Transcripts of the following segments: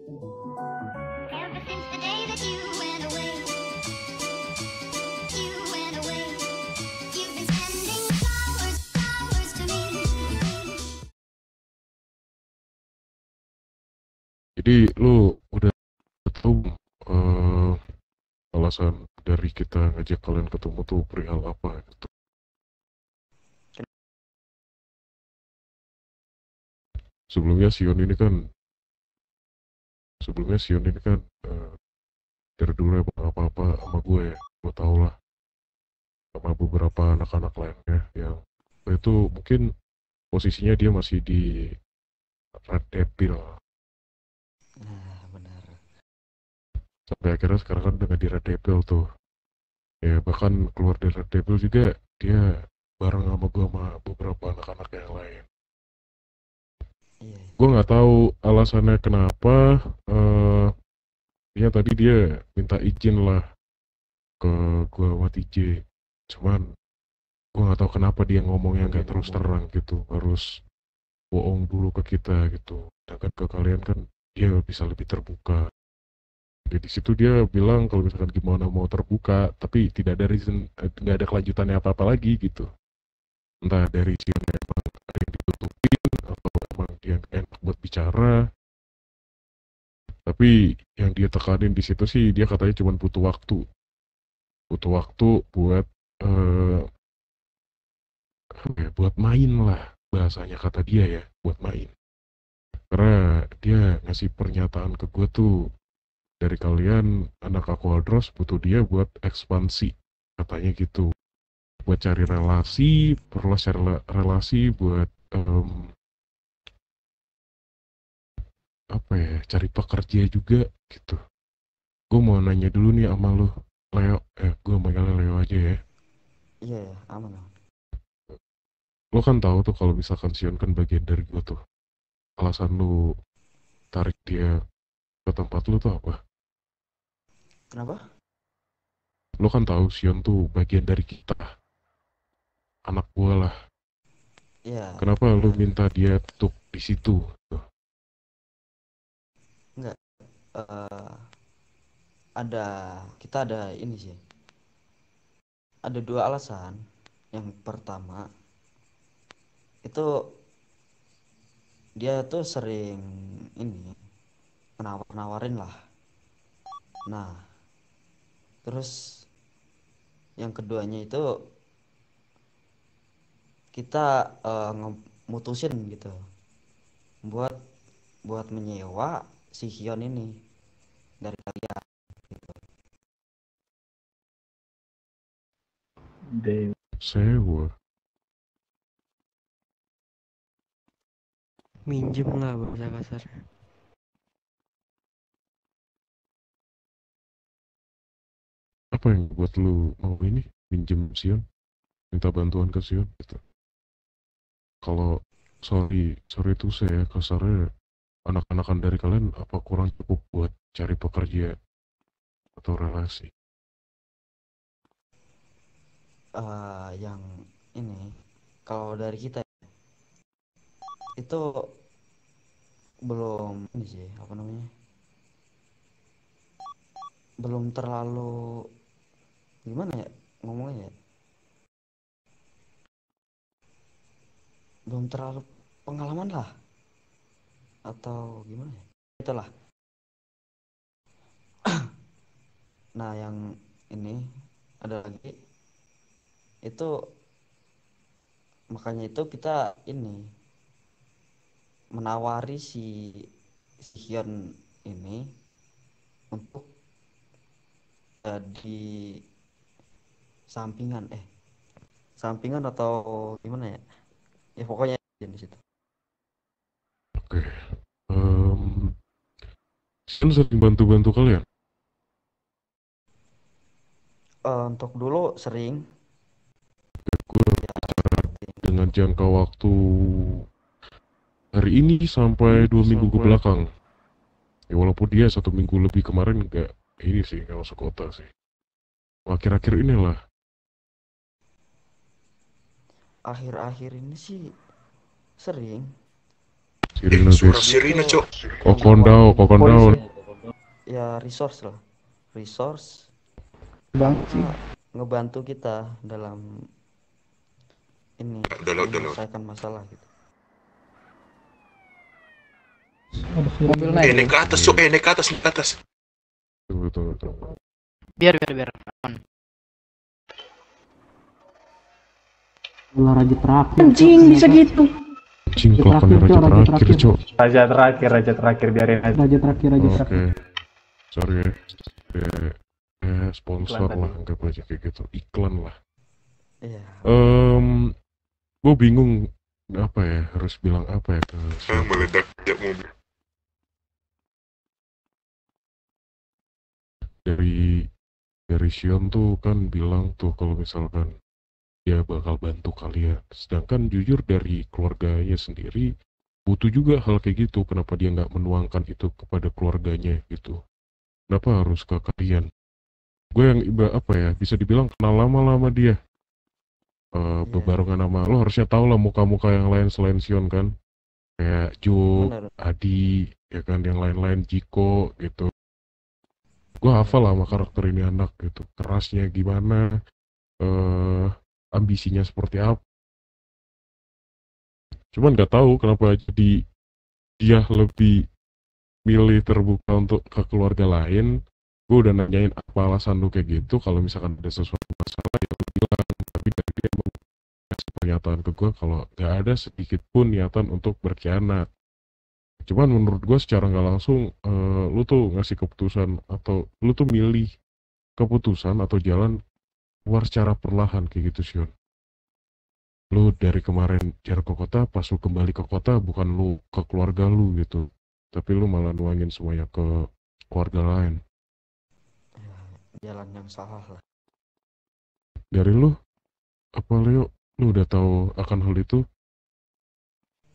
Ever since the day that you went away, you've been sending flowers, flowers to me. Jadi lu udah tahu eh, alasan dari kita ngajak kalian ketemu tuh perihal apa gitu. Sebelumnya Sion ini kan, sebelumnya Sion ini kan dari dulu emang apa-apa sama gue ya. Gue tau lah sama beberapa anak-anak lainnya yang itu mungkin posisinya dia masih di Red Devil. Nah, benar. Sampai akhirnya sekarang kan udah di Red Devil tuh. Ya bahkan keluar dari Red Devil juga dia bareng sama gue sama beberapa anak-anak yang lain. Iya. Gue nggak tahu alasannya kenapa. eh Ya tadi dia minta izin lah ke gue sama TJ. Cuman gue nggak tahu kenapa dia ngomongnya nggak terus terang gitu, harus bohong dulu ke kita gitu. Sedangkan ke kalian kan dia bisa lebih terbuka. Jadi di situ dia bilang kalau misalkan gimana mau terbuka, tapi tidak ada reason, nggak ada kelanjutannya apa-apa lagi gitu. Entah dari Sion emang ada yang ditutupin atau emang dia enak buat bicara. Tapi yang dia tekanin di situ sih dia katanya cuma butuh waktu buat eh buat main lah bahasanya kata dia ya, buat main. Karena dia ngasih pernyataan ke gue tuh, dari kalian anak Aquadros butuh dia buat ekspansi katanya gitu, buat cari relasi, perluas relasi buat apa ya, cari pekerja juga gitu. Gue mau nanya dulu nih sama lu, Leo, gue manggilnya Leo aja ya. Iya, ya, aman. Lo kan tahu tuh kalau misalkan Sion kan bagian dari gue tuh. Alasan lu tarik dia ke tempat lu tuh apa? Kenapa? Lo kan tahu Sion tuh bagian dari kita, anak gue lah. Iya, Kenapa lu benar. minta dia untuk di situ? Tuh. Enggak. eh, ada kita ada ini sih. Ada dua alasan. Yang pertama itu dia tuh sering ini menawar-nawarin lah. Nah, terus yang keduanya itu kita mutusin gitu buat buat menyewa si Hyun ini dari kalian gitu. Sewa. Minjem lah bahasa kasar. Apa yang buat lu mau ini pinjem Sion, minta bantuan ke Sion gitu? Kalau sorry itu saya kasarnya, anak-anakan dari kalian apa kurang cukup buat cari pekerja atau relasi? Yang ini kalau dari kita itu belum ini sih apa namanya, belum terlalu gimana ya ngomongnya ya, belum terlalu pengalaman lah atau gimana ya, itulah. Nah yang ini ada lagi itu, makanya itu kita ini menawari si Hyun ini untuk di sampingan sampingan atau gimana ya, ya pokoknya di situ. Oke. Sion sering bantu-bantu kalian? Untuk dulu sering Gue ya bicara seperti dengan jangka waktu hari ini sampai 2 minggu ke belakang. Ya walaupun dia 1 minggu lebih kemarin nggak ini sih, nggak masuk kota sih. Akhir-akhir inilah. akhir-akhir ini sih sering Sirine Suara Fish. sirine, Cok. Kokondao, Kokondao. Ya resource lah, resource Bang, ngebantu kita dalam ini Udah lewat. menyelesaikan masalah gitu. mobil naik. Naik ke atas, Cok. Naik ke atas, naik ke atas. Tunggu. Biar. Raja terakhir. Anjing bisa gitu. Anjing, kelakuannya raja terakhir, Cok. Raja terakhir biarin aja. Raja terakhir. Oke. Sorry ya. Sponsor lah, anggap aja kayak gitu. Iklan lah. Iya. Gue bingung apa ya, harus bilang apa ya ke Meledak ya mobil. dari Sion tuh kan bilang tuh kalau misalkan dia bakal bantu kalian. Sedangkan jujur dari keluarganya sendiri butuh juga hal kayak gitu. Kenapa dia nggak menuangkan itu kepada keluarganya gitu? Kenapa harus ke kalian? Gue yang apa ya, bisa dibilang kenal lama dia. Bebarengan sama lo harusnya tahu lah muka-muka yang lain selain Sion kan, kayak Jo, Bener. Adi, ya kan, yang lain-lain, Jiko gitu. Gue hafal lah sama karakter ini anak gitu, kerasnya gimana, ambisinya seperti apa. Cuman nggak tahu kenapa jadi dia lebih milih terbuka untuk ke keluarga lain. Gue udah nanyain apa alasan lu kayak gitu, kalau misalkan ada sesuatu masalah ya lu bilang. Tapi dari dia emang ngasih pernyataan ke gue kalau nggak ada sedikit pun niatan untuk berkhianat. Cuman menurut gue secara nggak langsung lu tuh ngasih keputusan atau lu tuh milih keputusan atau jalan keluar secara perlahan kayak gitu, Sion. Lu dari kemarin jarak ke kota, pas lu kembali ke kota bukan lu ke keluarga lu gitu, tapi lu malah nuangin semuanya ke keluarga lain. Jalan yang salah lah. Dari lu, apa Leo, lu udah tahu akan hal itu?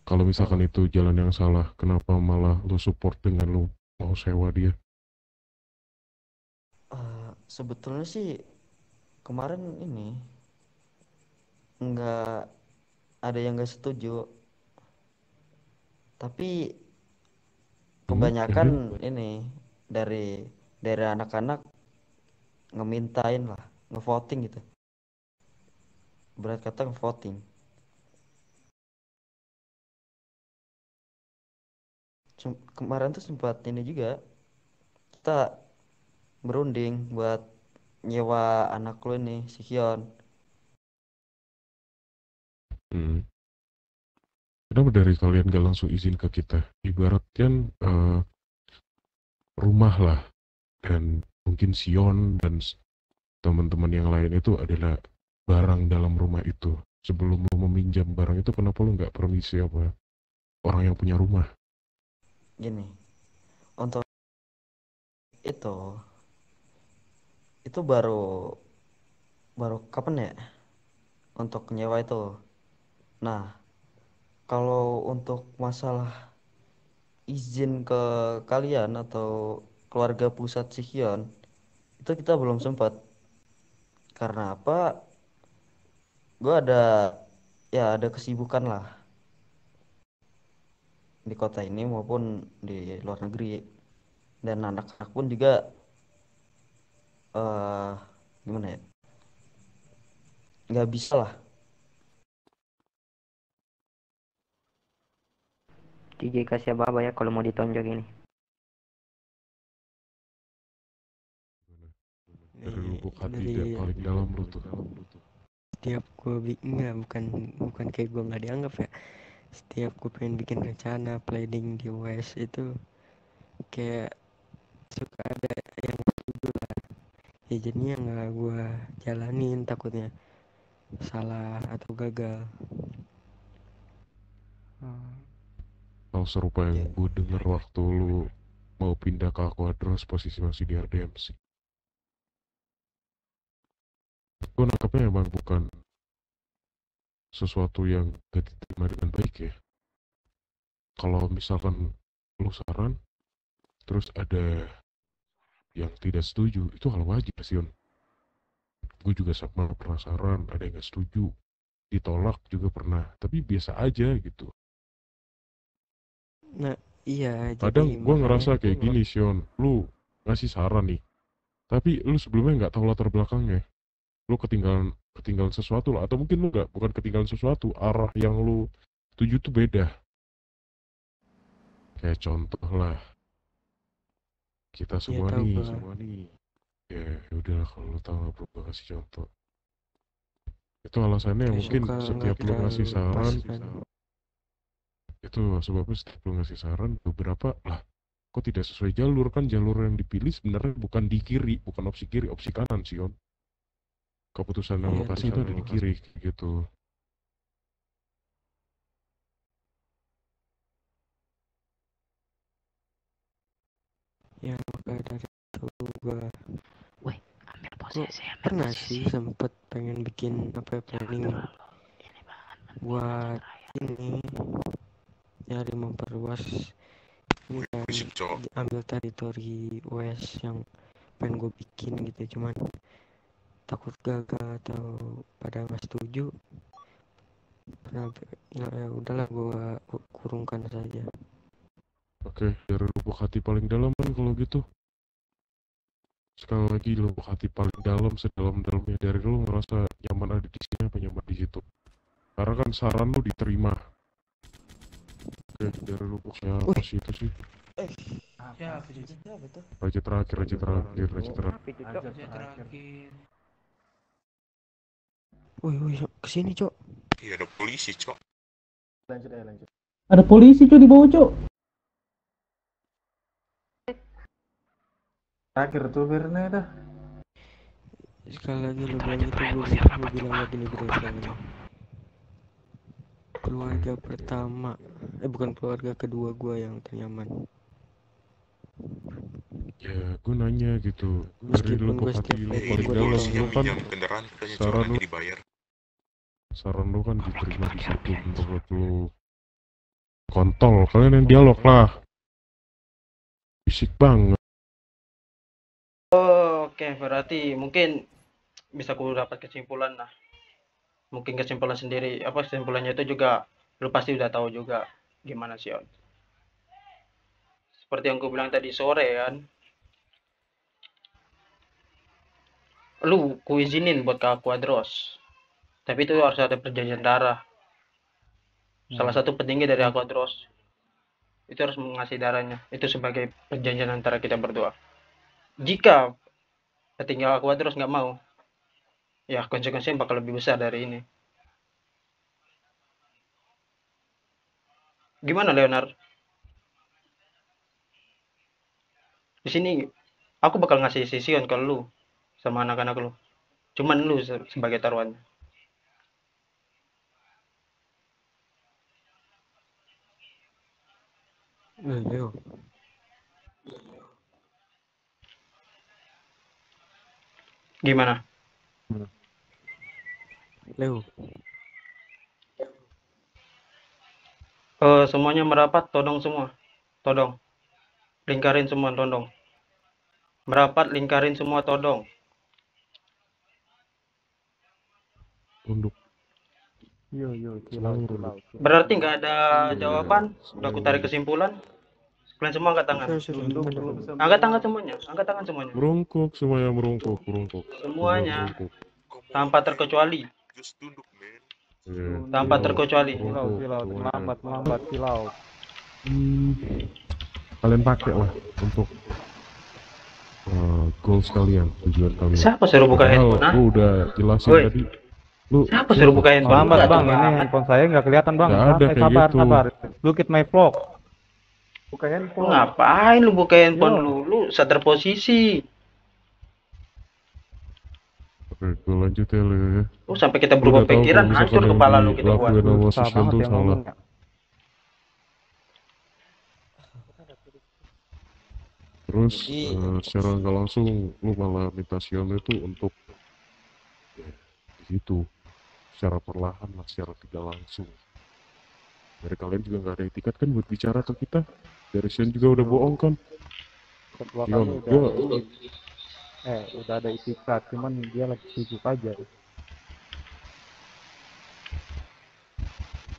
Kalau misalkan itu jalan yang salah, kenapa malah lu support dengan lu mau sewa dia? Sebetulnya sih kemarin ini nggak ada yang nggak setuju, tapi kebanyakan ini dari anak-anak ngemintain lah, ngevoting gitu. Berat kata ngevoting. Kemarin tuh sempat ini juga, kita berunding buat nyewa anak lu nih, si Hyun. Kenapa dari kalian gak langsung izin ke kita? Ibaratkan rumah lah, dan mungkin Sion dan teman-teman yang lain itu adalah barang dalam rumah itu. Sebelum lu meminjam barang itu, kenapa lu nggak permisi apa orang yang punya rumah? Gini, untuk itu baru kapan ya untuk nyewa itu. Nah, kalau untuk masalah izin ke kalian atau keluarga pusat si Hyun, itu kita belum sempat. Karena apa? Gue ada kesibukan lah di kota ini maupun di luar negeri, dan anak-anak pun juga gimana ya, nggak bisa lah. TJ kasih apa ya kalau mau ditonjok ini. Dari lubuk hati paling dalam lu tuh. Setiap gue bukan kayak gue nggak dianggap ya. Setiap gue pengen bikin rencana planning di US itu kayak suka ada yang setuju lah. Ya jadinya nggak gue jalanin, takutnya salah atau gagal. Hal serupa yang gue denger waktu lu mau pindah ke Aquadros posisi masih di RDMC. Gue nangkapnya emang bukan sesuatu yang gak diterima dengan baik ya. Kalau misalkan lu saran, terus ada yang tidak setuju, itu hal wajar sih, gue juga sama penasaran, ada yang gak setuju, ditolak juga pernah, tapi biasa aja gitu. Nah, iya, Kadang jadi gue makanya ngerasa kayak gini, Sion. Lu ngasih saran nih, tapi lu sebelumnya nggak tahu latar belakangnya. Lu ketinggalan ketinggalan sesuatu lah, atau mungkin lu nggak, bukan ketinggalan sesuatu, arah yang lu tuju tuh beda. Kayak contoh lah, kita ya semua tahu nih, gua. ya udahlah kalau lu tahu nggak perlu gua kasih contoh. Itu alasannya Kayak mungkin suka setiap nggak lu ngasih terlalu pas saran, kan. itu sebabnya setiap lu ngasih saran, beberapa lah, kok tidak sesuai jalur, kan jalur yang dipilih sebenarnya bukan di kiri, bukan opsi kiri, opsi kanan, Sion. Keputusan yang Iya lo kasih tuh. itu ada di kiri, gitu. Ya maka dari itu gua Woi, ambil gua posisi, ambil pernah posisi. sih sempet pengen bikin apa ya, Jangan planning terlalu ini banget. buat ini nyari memperluas ini kan, Fisik, Cok. ambil teritori US yang pengen gue bikin gitu, cuman takut gagal atau pada nggak setuju. Ya udahlah, gua kurungkan saja. Oke, dari lubuk hati paling dalam kan kalau gitu. Sekali lagi, lubuk hati paling dalam, sedalam-dalamnya dari lu ngerasa nyaman ada di sini apa nyaman di situ. Karena kan saran lu diterima. Oke, dari lubuk siapa sih itu sih? Siapa tuh? Raja terakhir. Tapi cocok. Woi, kesini Cok. Iya, ada polisi, Cok. Lanjut. Ada polisi cuy di bawah cuy. Terakhir tuh Firna dah. Sekali lagi lu bilang itu, gue bilang lagi nih bro, sekali lagi. Keluarga pertama, bukan keluarga kedua gua yang ternyaman. Ya, gue nanya gitu. Dari Meskipun lubuk gue hati setiap lu hari paling gua dalam, Polisi tahu lu yang kan pinjam kendaraan katanya, Cok, saran nanti lu, dibayar. saran lu kan diterima di situ. Menurut lu kontol, kalian yang dialog lah. Fisik banget. Oke, berarti mungkin bisa ku dapat kesimpulan lah. Mungkin kesimpulan sendiri, apa kesimpulannya itu juga lu pasti udah tahu juga gimana sih, On. Seperti yang ku bilang tadi sore kan, lu ku izinin buat ke Aquadros. Tapi itu harus ada perjanjian darah. Salah satu petinggi dari Aquadros itu harus mengasih darahnya. Itu sebagai perjanjian antara kita berdua. Jika petinggi Aquadros nggak mau, ya konsekuensinya bakal lebih besar dari ini. Gimana Leonard? Di sini aku bakal ngasih Sion ke lu sama anak-anak lu. Cuman lu sebagai taruhannya. Leo. Gimana? Leo. Semuanya merapat, todong semua. Todong. Lingkarin semua, todong. Merapat, lingkarin semua, todong. Tunduk. Yo, cilau. Berarti nggak ada Iya, jawaban. Udah aku tarik kesimpulan. Kalian semua angkat tangan. Angkat tangan semuanya. Angkat tangan semuanya. Merungkuk, semuanya merungkuk. Semuanya. Merungkuk. Tanpa terkecuali. Just tunduk, men. Iya, Tanpa silau, terkecuali. merungkuk, semuanya. melambat silau. Kalian pakai lah untuk goals kalian, tujuan kalian. Siapa suruh buka Padahal handphone? lu udah jelasin Woi. tadi. Siapa suruh buka handphone? Melambat bang, ini handphone saya nggak kelihatan bang. Nggak ada kayak gitu. Sabar. Look at my vlog. Buka Lu handphone. ngapain lu buka handphone Yo. lu? Lu sadar posisi. Oke, gue lanjut ya, Le. Lu sampai kita Lu berubah udah tahu pikiran, kalau hancur misalkan kepala yang lu kita buat. dilakuin sama Susah Sisian banget tuh ya salah. ngomongnya. Terus Jadi- secara nggak langsung lu malah minta Sion itu untuk ya, di situ secara perlahan lah, secara tidak langsung. Dari kalian juga nggak ada etikat kan buat bicara ke kita. Dari Sion juga udah bohong kan. Kedua Sion, kali udah ada itikat, cuman dia lagi sibuk aja.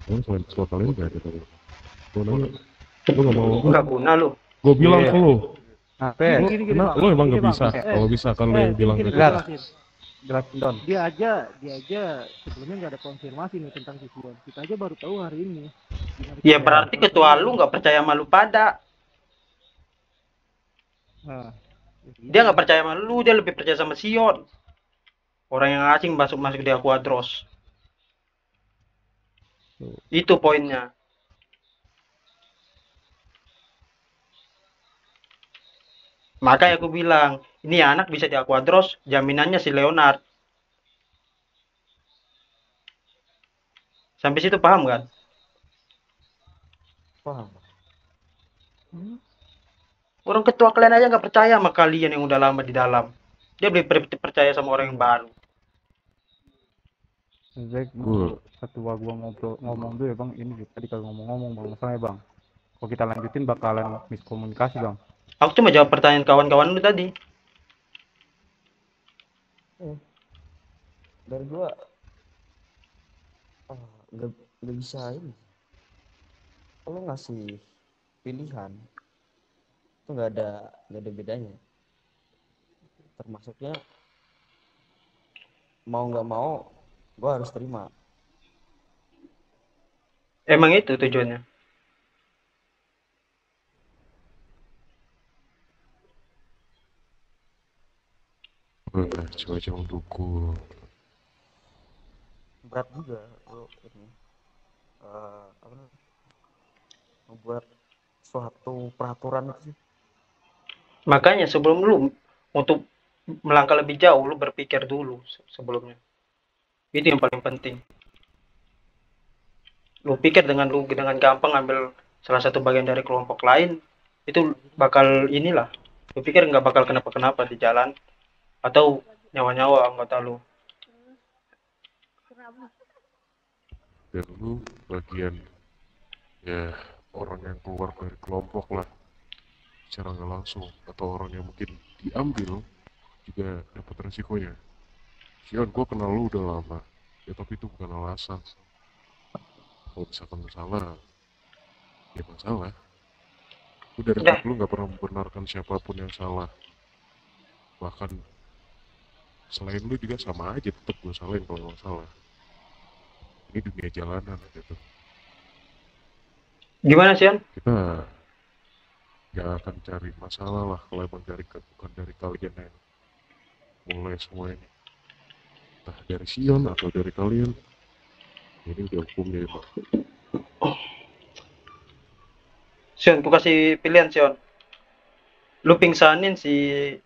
selain ketua kalian nggak ada tadi. Gue nanya, Lu nggak mau. Nggak guna lu. Gue bilang ke lu. Apa? Lu, lu emang nggak bisa. Kalau bisa kan lu yang bilang gini, gitu. Gar. Jelasin Don. Dia aja sebelumnya nggak ada konfirmasi nih tentang si Sion. Kita aja baru tahu hari ini. Ya berarti ketua lu nggak percaya sama lu pada. Nah, Dia nggak percaya sama lu, dia lebih percaya sama Sion. Orang yang asing masuk di Aquadros. Itu poinnya. Makanya aku bilang, ini anak bisa di Aquadros, jaminannya si Leonard. Sampai situ paham kan? Paham. Orang ketua kalian aja nggak percaya sama kalian yang udah lama di dalam. Dia lebih percaya sama orang yang baru. Zack, ketua gua ngomong dulu ya bang, ini tadi kalau ngomong-ngomong bang, masalahnya bang, kalau kita lanjutin bakalan miskomunikasi bang. Aku cuma jawab pertanyaan kawan-kawan lu tadi. Dari gua nggak bisa ini. Kalau ngasih pilihan itu nggak ada bedanya. Termasuknya mau nggak mau gua harus terima. Emang itu tujuannya. Coba jangan dukung. Berat juga lo ini apa namanya, membuat suatu peraturan itu sih. Makanya sebelum lu untuk melangkah lebih jauh, lu berpikir dulu sebelumnya. Itu yang paling penting. Lu pikir dengan gampang ambil salah satu bagian dari kelompok lain, itu bakal inilah. Lu pikir nggak bakal kenapa-kenapa di jalan atau nyawa-nyawa anggota lu. Dan lu bagian ya orang yang keluar dari kelompok lah secara nggak langsung, atau orang yang mungkin diambil juga dapat resikonya. Sion, gue kenal lu udah lama ya, tapi itu bukan alasan. Kalau misalkan lu salah ya masalah. Gue dari dulu nggak pernah membenarkan siapapun yang salah, bahkan selain lu juga sama aja, tetap gue salahin kalau nggak salah. Ini dunia jalanan gitu. Gimana sih, Kita nggak akan cari masalah lah kalau emang bukan dari kalian yang mulai semua ini. Entah dari Sion atau dari kalian. Ini udah hukumnya emang. Sion, ku kasih pilihan Sion. Lu pingsanin si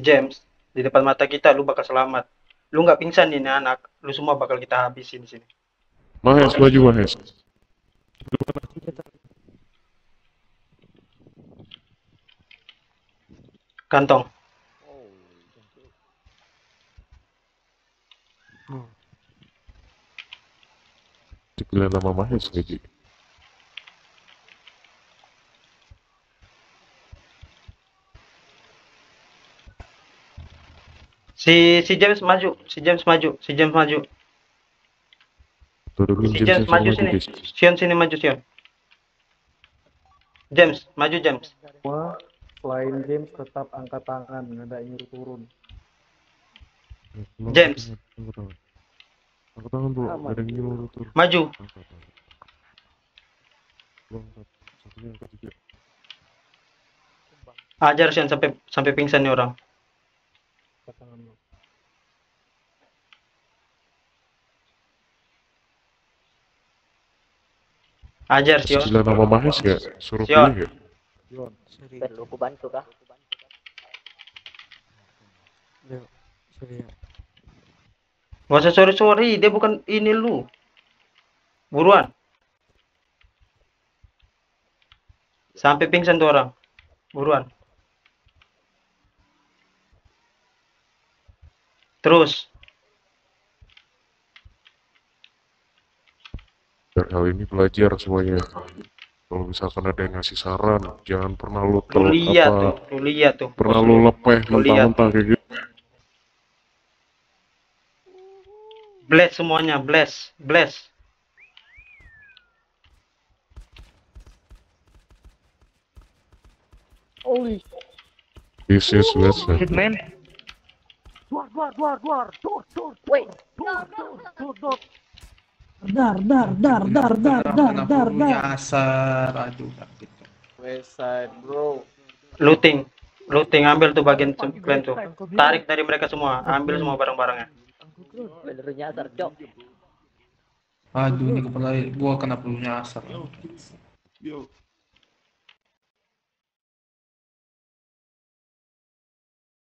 James di depan mata kita, lu bakal selamat. Lu nggak pingsan ini anak, lu semua bakal kita habisin di sini. Mahes, maju Mahes. Kantong. Dipilih nama Mahes gaji. Si James maju, si James maju. Turunin Si James maju sini. guys. Sion sini maju Sion. James, maju James. Semua selain James tetap angkat tangan, nggak ada yang nyuruh turun. James. Angkat tangan bro, nggak ada yang nyuruh turun. Maju. Angkat tangan. Bro, angkat. Satunya angkat juga. Ajar Sion sampai pingsan nih orang. Angkat tangan lo. Ajar Sion. Gila nama Mahes gak? Suruh Sion. pilih gak? Yon, Perlu ku bantu kah? Yuk, sorry ya. Gak usah sorry, dia bukan ini lu. Buruan. Sampai pingsan tuh orang. Buruan. Terus. Dari hal ini belajar semuanya. Kalau misalkan ada yang ngasih saran, jangan pernah lu Lu lihat tuh. pernah lu lepeh Lu lihat. mentah-mentah kayak gitu. Bless semuanya, bless. This is lesson. Shit, man. Duar. Wait. Dar. Nyasar, aduh sakit. Westside bro. Looting, ambil tuh bagian kalian tuh. Tarik dari mereka semua, ambil semua barang-barangnya. Bener nyasar, Cok. Aduh, ini kepala gua kena peluru nyasar.